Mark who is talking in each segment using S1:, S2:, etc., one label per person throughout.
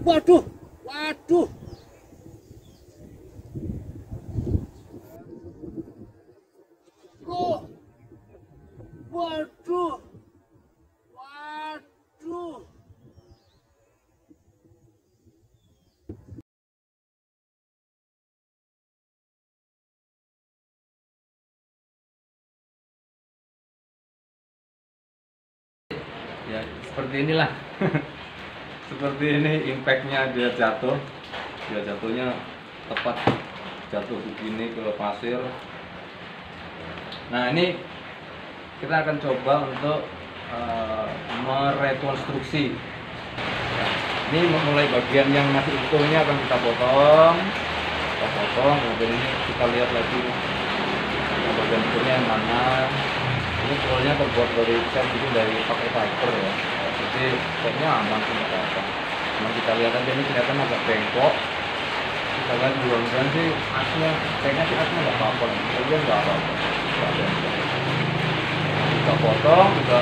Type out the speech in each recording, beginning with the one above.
S1: Waduh, waduh. Oh, waduh, waduh.
S2: Ya seperti inilah. Seperti ini impactnya dia jatuhnya tepat jatuh begini ke pasir. Nah ini kita akan coba untuk merekonstruksi. Ini mulai bagian yang masih utuhnya akan kita potong, kemudian ini kita lihat lagi bagian utuhnya yang mana. Ini poolnya terbuat dari pakai fiber ya, jadi kayaknya aman sih, nggak apa-apa. Cuma kita lihat aja, ini kelihatan agak bengkok. Kita lihat mudah-mudahan sih asnya, kayaknya sih asnya nggak apa-apa, kemudian nggak apa-apa. Kita potong, kita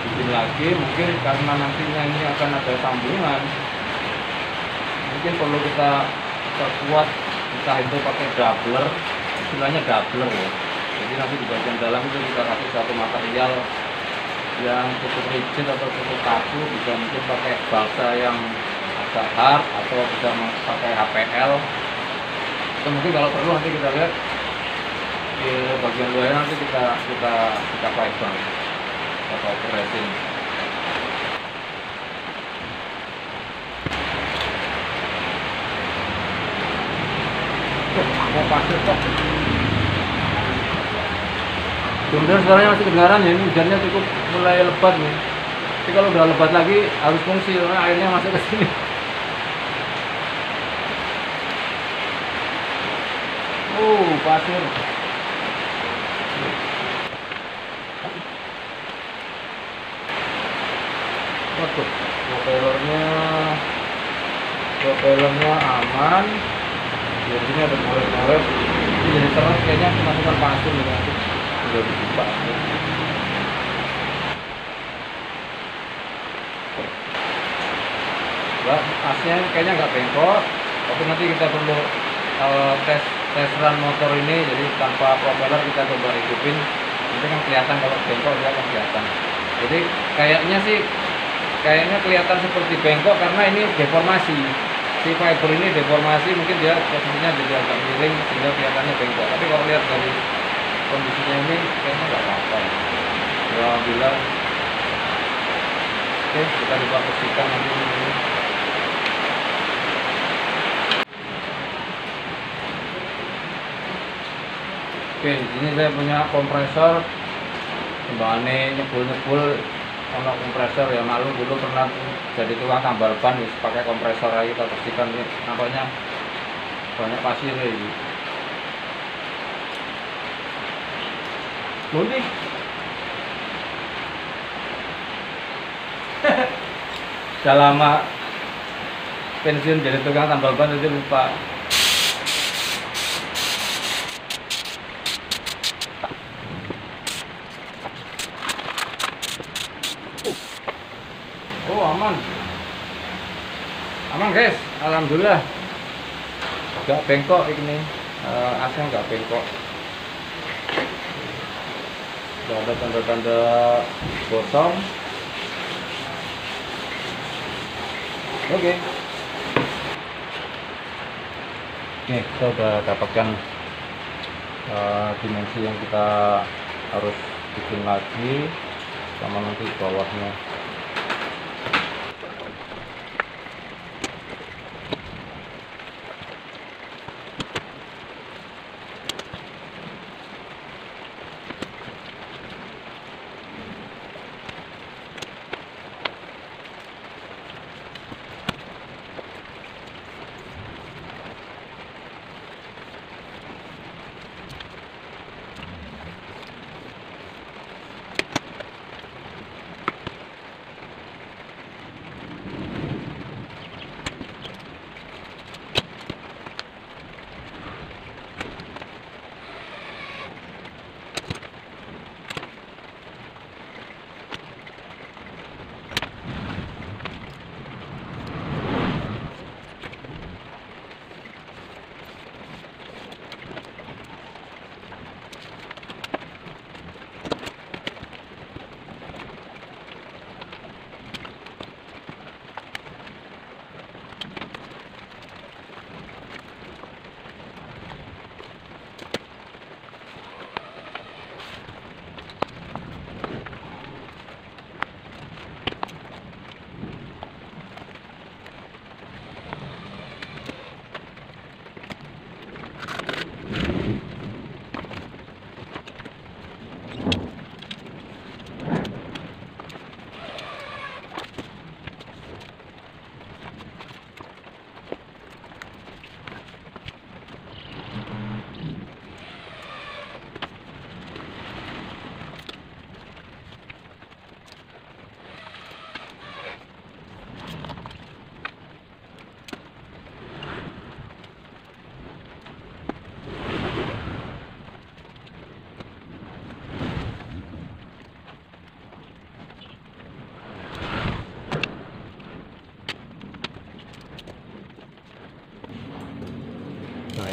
S2: bikin lagi. Mungkin karena nantinya ini akan ada sambungan, mungkin perlu kita perkuat, entah itu pakai doubler, istilahnya doubler ya. Jadi nanti di bagian dalam itu kita kasih satu material yang cukup rigid atau cukup kaku, bisa mungkin pakai balsa yang agak hard atau bisa pakai HPL. Atau mungkin kalau perlu nanti kita lihat di bagian luarnya, nanti kita fiber atau resin. Mau pasir kok. Kemudian suaranya masih kedengaran ya, ini hujannya cukup mulai lebat nih. Tapi kalau udah lebat lagi harus fungsi, karena airnya masuk ke sini. Pasir. Waduh, propellernya aman. Di sini ada goret-goret. Ini jadi terus kayaknya kemasukan pasir gitu. Udah dibuka. Nah, asnya kayaknya nggak bengkok, tapi nanti kita perlu tes run motor ini. Jadi tanpa propeller kita coba hidupin, nanti kan kelihatan kalau bengkok, dia akan kelihatan. Jadi kayaknya kelihatan seperti bengkok karena ini deformasi. Si fiber ini deformasi, mungkin dia posisinya jadi agak miring sehingga kelihatannya bengkok. Tapi kalau lihat dari kondisinya ini kayaknya nggak apa-apa. Alhamdulillah. Oke, kita coba bersihkan nanti ini. Oke, di sini saya punya kompresor. Kembali nyebul ono kompresor ya, malu dulu pernah jadi tukang tambal ban, pakai kompresor aja kita bersihkan. Ini nampaknya banyak pasir ini. Mudik. Sudah lama pensiun jadi tukang tambal ban, itu lupa. Aman. Aman guys, alhamdulillah. Gak bengkok ini. Asnya gak bengkok. Gak ada tanda-tanda gosong. Oke, kita udah dapatkan dimensi yang kita harus bikin lagi, sama nanti bawahnya.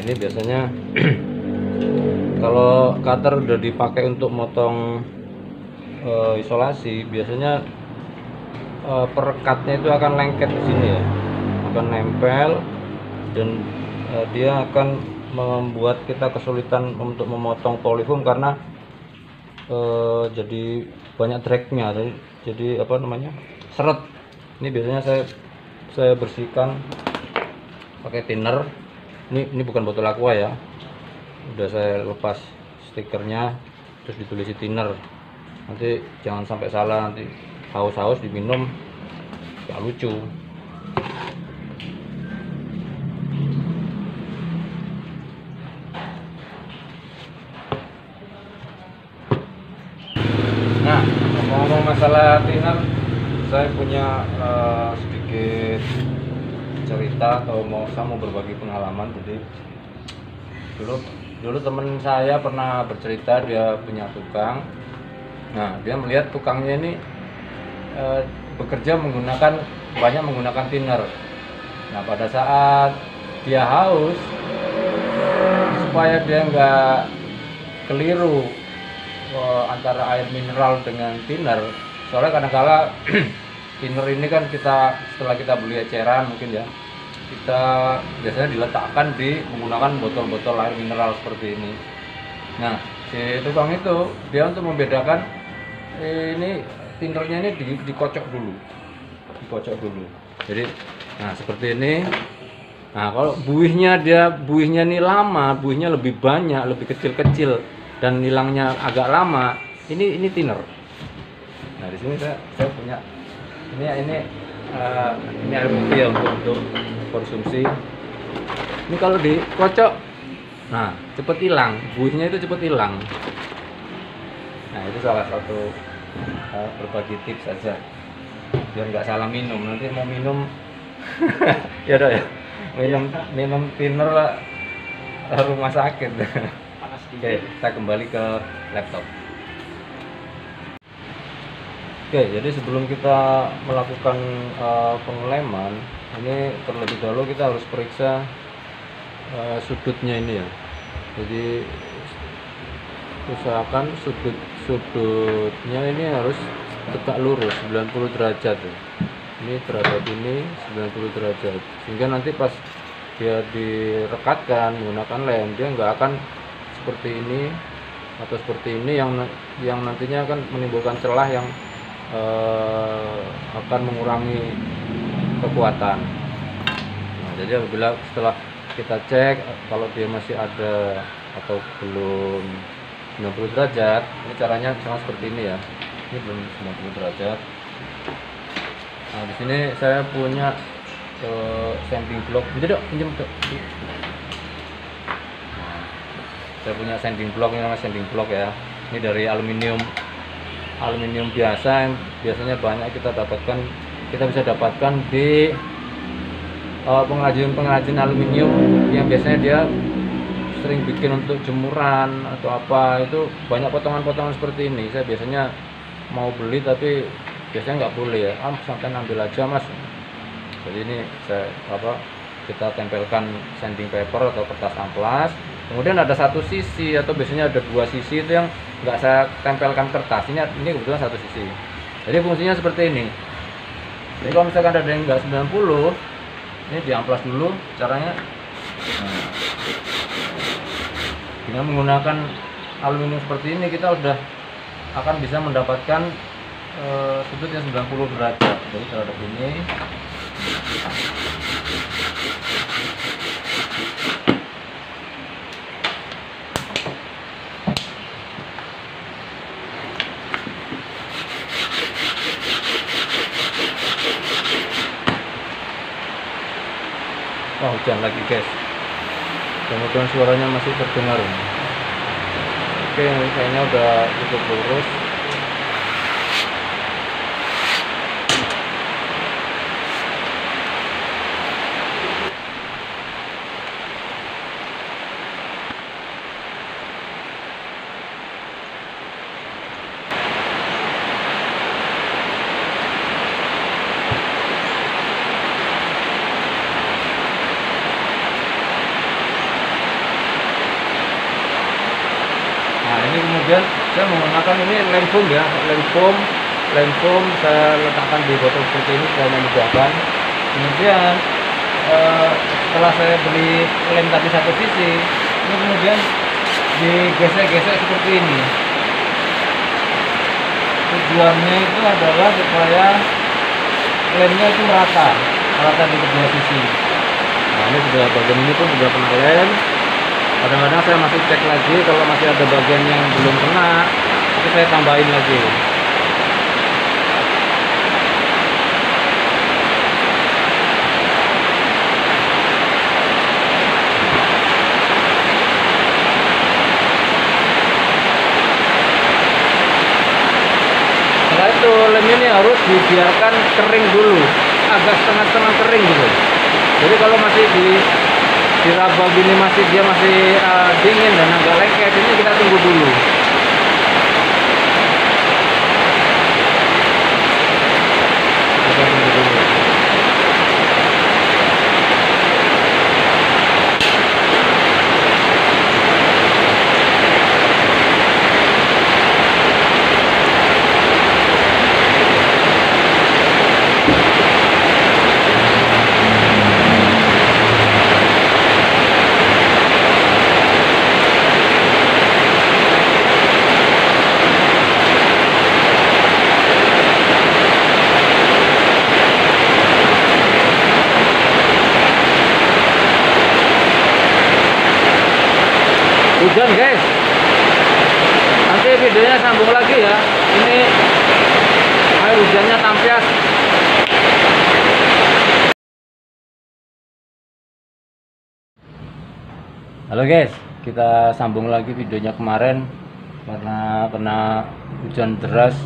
S2: ini biasanya kalau cutter udah dipakai untuk motong isolasi, biasanya perekatnya itu akan lengket di sini ya, akan nempel, dan dia akan membuat kita kesulitan untuk memotong polyfoam karena jadi banyak dragnya, jadi apa namanya, seret. Ini biasanya saya bersihkan pakai thinner. Ini bukan botol aqua ya, udah saya lepas stikernya, terus ditulisi thinner. Nanti jangan sampai salah, nanti haus-haus diminum gak lucu. Nah, ngomong-ngomong masalah thinner, saya punya sedikit cerita, atau saya mau berbagi pengalaman. Jadi dulu teman saya pernah bercerita, dia punya tukang. Nah, dia melihat tukangnya ini bekerja banyak menggunakan thinner. Nah, pada saat dia haus, supaya dia nggak keliru antara air mineral dengan thinner, soalnya kadang-kala thinner ini kan setelah kita beli eceran mungkin ya, kita biasanya diletakkan menggunakan botol-botol air mineral seperti ini. Nah, si tukang itu dia untuk membedakan ini thinnernya ini dikocok dulu. Jadi, nah seperti ini. Nah, kalau buihnya ini lama, buihnya lebih banyak, lebih kecil-kecil, dan hilangnya agak lama, ini thinner. Nah, di sini saya punya ini air putih ya, untuk konsumsi. Ini kalau dikocok, nah cepet hilang, buihnya itu cepet hilang. Nah, itu salah satu berbagi tips saja biar nggak salah minum. Nanti mau minum ya udah ya, minum thinner lah, rumah sakit. Oke, kita kembali ke laptop. Oke, jadi sebelum kita melakukan pengeleman, ini terlebih dahulu kita harus periksa sudutnya ini ya. Jadi usahakan sudutnya ini harus tegak lurus 90 derajat ya. Ini terhadap ini 90 derajat, sehingga nanti pas dia direkatkan menggunakan lem, dia nggak akan seperti ini atau seperti ini yang nantinya akan menimbulkan celah yang akan mengurangi kekuatan. Nah, jadi apabila setelah kita cek kalau dia masih ada atau belum 90 derajat, ini caranya sama seperti ini ya. Ini belum 90 derajat. Nah, di sini saya punya sanding block. Jadi dok, pinjam dok. Nah, saya punya sanding block, ini namanya sanding block ya. Ini dari aluminium biasa yang biasanya banyak kita bisa dapatkan di pengrajin aluminium yang biasanya dia sering bikin untuk jemuran atau apa, itu banyak potongan-potongan seperti ini. Saya biasanya mau beli tapi biasanya nggak boleh ya, sampai ambil aja mas. Jadi ini kita tempelkan sanding paper atau kertas amplas, kemudian ada satu sisi atau biasanya ada dua sisi itu yang nggak saya tempelkan kertas. Ini kebetulan satu sisi. Jadi fungsinya seperti ini. Jadi kalau misalkan ada yang nggak 90, ini diamplas dulu caranya. Nah, dengan menggunakan aluminium seperti ini kita udah akan bisa mendapatkan sudut yang 90 derajat. Jadi terhadap ini. Wah, hujan lagi guys. Kemudian suaranya masih terdengar. Oke, kayaknya udah cukup lurus. saya menggunakan ini lem foam ya, lem foam saya letakkan di botol seperti ini supaya memudahkan. Kemudian setelah saya beli lem tadi satu sisi, ini kemudian digesek-gesek seperti ini. Tujuannya itu adalah supaya lemnya itu merata di kedua sisi. Nah, ini sudah bagian ini pun sudah kena lem. Kadang-kadang saya masih cek lagi kalau masih ada bagian yang belum kena, itu saya tambahin lagi. Setelah itu lem ini harus dibiarkan kering dulu, agak setengah-setengah kering gitu. Jadi kalau masih diraba gini dia masih dingin dan agak lengket, ini kita tunggu dulu. Kita tunggu dulu. Hujan guys, nanti videonya sambung lagi ya. Ini air hujannya tampias. Halo guys, kita sambung lagi videonya kemarin karena kena hujan deras.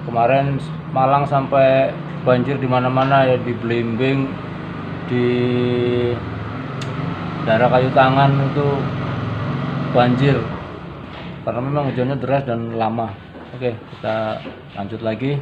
S2: Kemarin Malang sampai banjir di mana-mana ya, di Blimbing, di daerah Kayu Tangan itu banjir karena memang hujannya deras dan lama. Oke, kita lanjut lagi.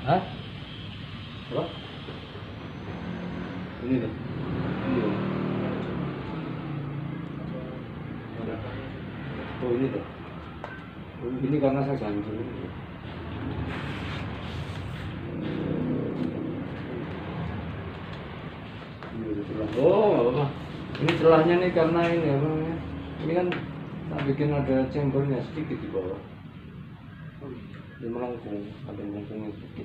S2: Hah? Apa? Ini tuh. Ini tuh. Oh ini tuh. Oh, ini karena saya ganjil. Oh, nggak apa-apa. Ini celahnya nih karena ini apa namanya? Ini kan tak bikin ada chambernya sedikit di bawah. Dia melengkung, ada melengkungnya sedikit.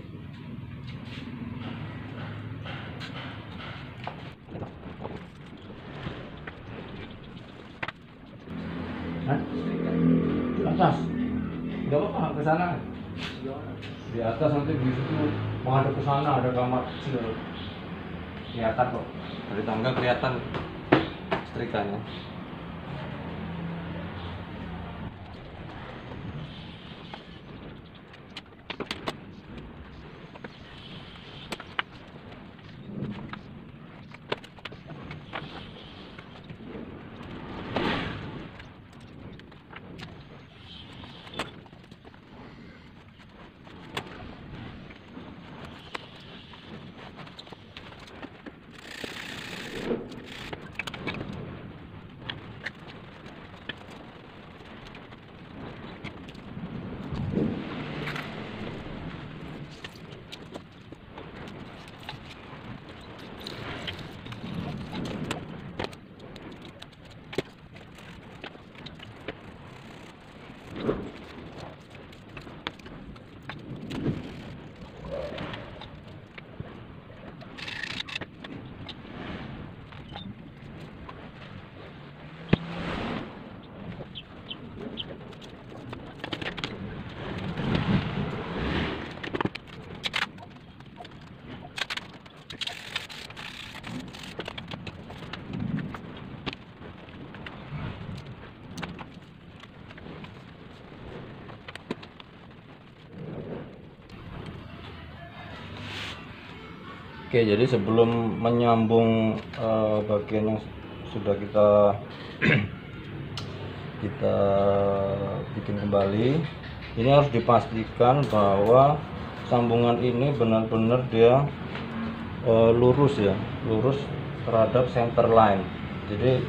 S2: Hah? Di atas? Enggak apa-apa, ke sana. Di atas nanti di situ menghadap ke sana ada kamar kecil. Kelihatan kok. Dari tangga kelihatan setrikanya. Oke, jadi sebelum menyambung bagian yang sudah kita bikin kembali, ini harus dipastikan bahwa sambungan ini benar-benar dia lurus ya, lurus terhadap center line. Jadi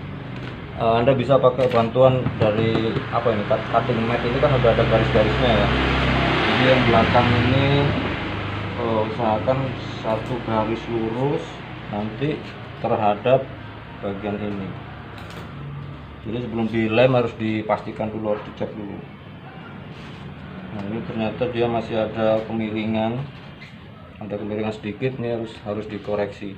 S2: Anda bisa pakai bantuan dari apa ini, cutting mat ini kan udah ada garis-garisnya ya. Jadi yang belakang ini usahakan satu garis lurus nanti terhadap bagian ini. Jadi sebelum dilem harus dipastikan dulu, harus dicek dulu. Nah ini ternyata dia masih ada kemiringan sedikit, ini harus dikoreksi.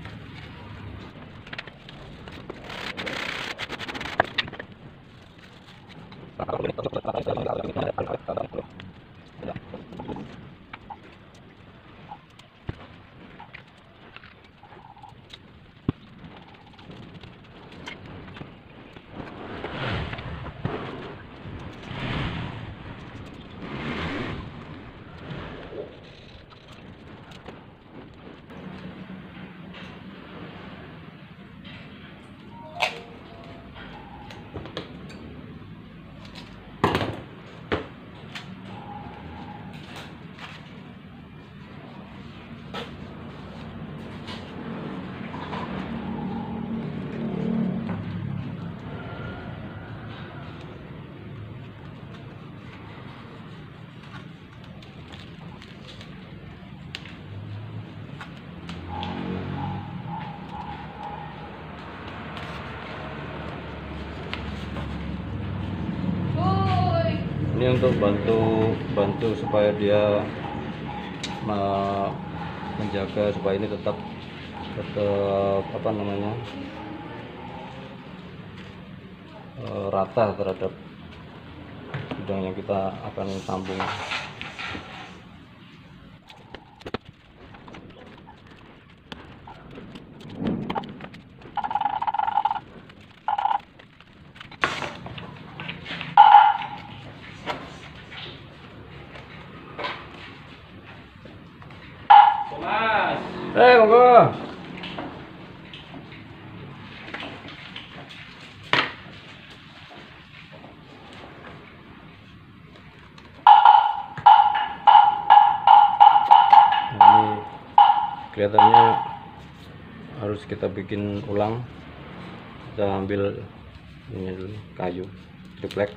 S2: Ini untuk bantu supaya dia menjaga supaya ini tetap apa namanya, rata terhadap bidang yang kita akan sambung. Monggo. Ini kelihatannya harus kita bikin ulang. Kita ambil ini dulu, kayu triplek.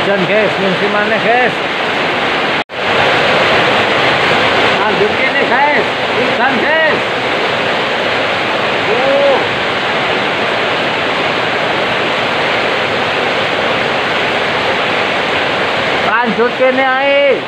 S1: hujan guys, musimannya guys. Lanjut ini guys, hujan guys. Lanjut kene ae.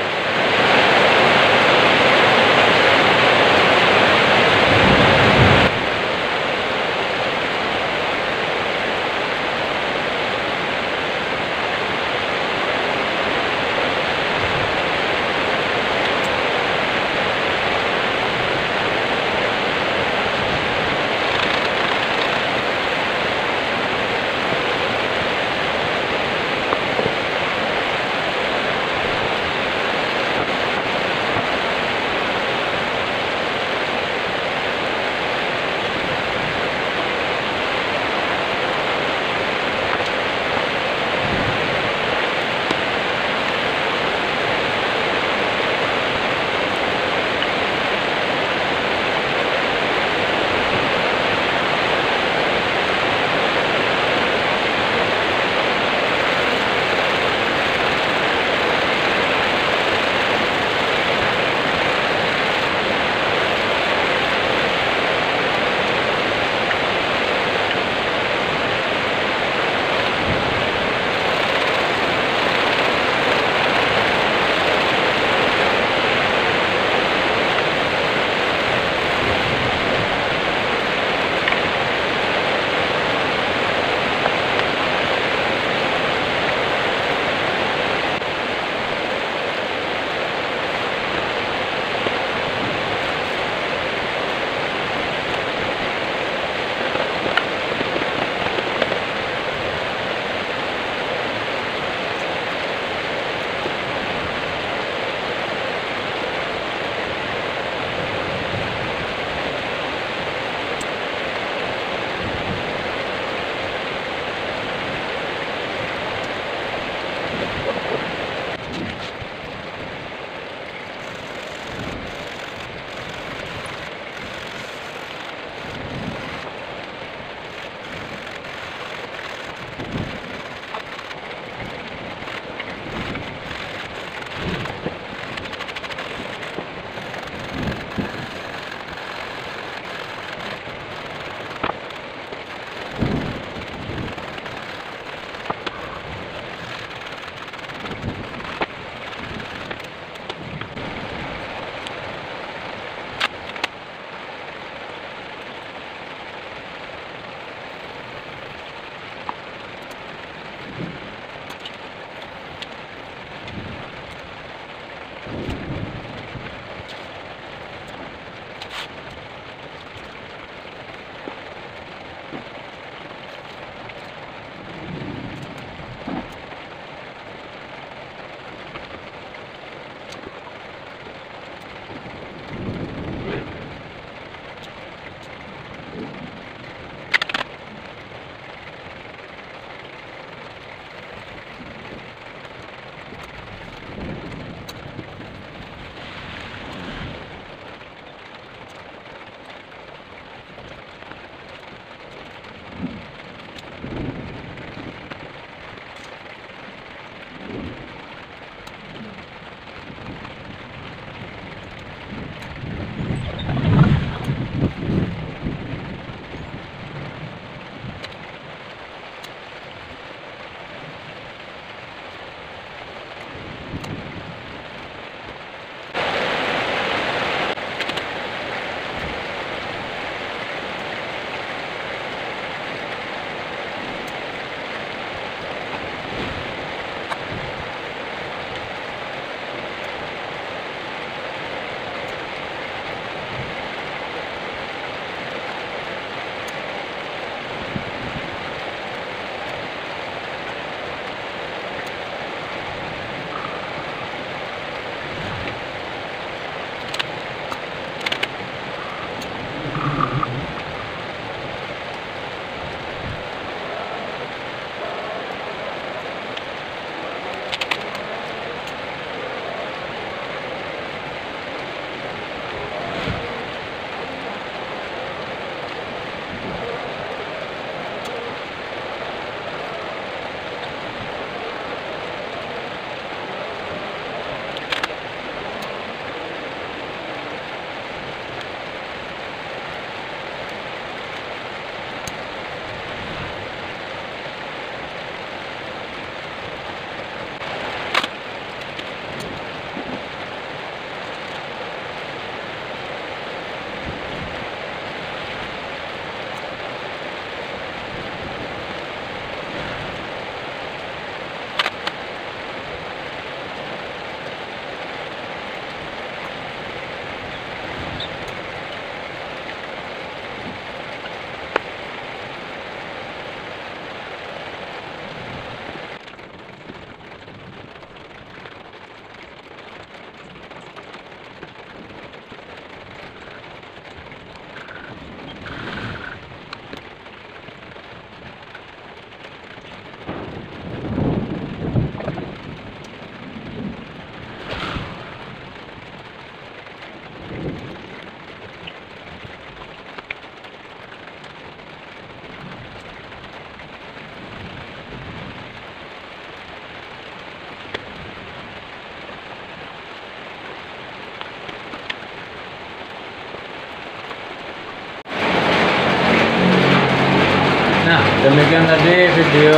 S2: Demikian tadi video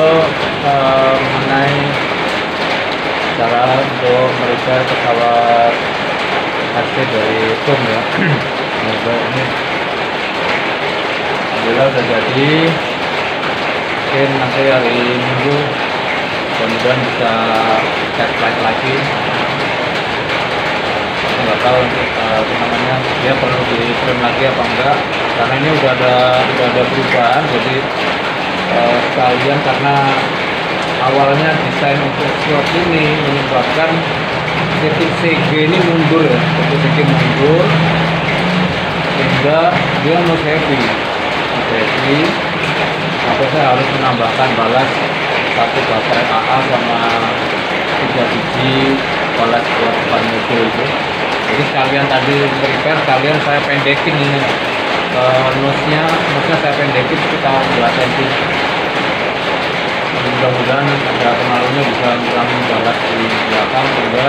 S2: mengenai cara untuk merepair pesawat HC dari TUM ya. Semoga ini alhamdulillah sudah jadi. Mungkin nanti hari Minggu mudah-mudahan bisa test flight lagi. Nggak tahu nanti namanya dia perlu di frame lagi apa enggak, karena ini udah ada perubahan. Jadi sekalian karena awalnya desain untuk slot ini menyebabkan titik CG ini mundur ya, titik CG mundur sehingga dia not happy. Atau saya harus menambahkan balas satu baterai AA sama 3 biji balas buat depan mobil itu. Jadi sekalian tadi repair, sekalian saya pendekin ini nosnya saya pendekin sekitar 2 cm. Mudah-mudahan ada pengaruhnya bisa mengurangi balas di belakang sehingga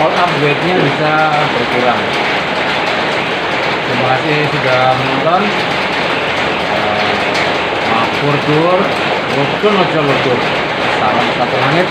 S2: all up weight-nya bisa berkurang. Terima kasih sudah menonton. Maaf, lurdur aja lurdur. Salam satu langit.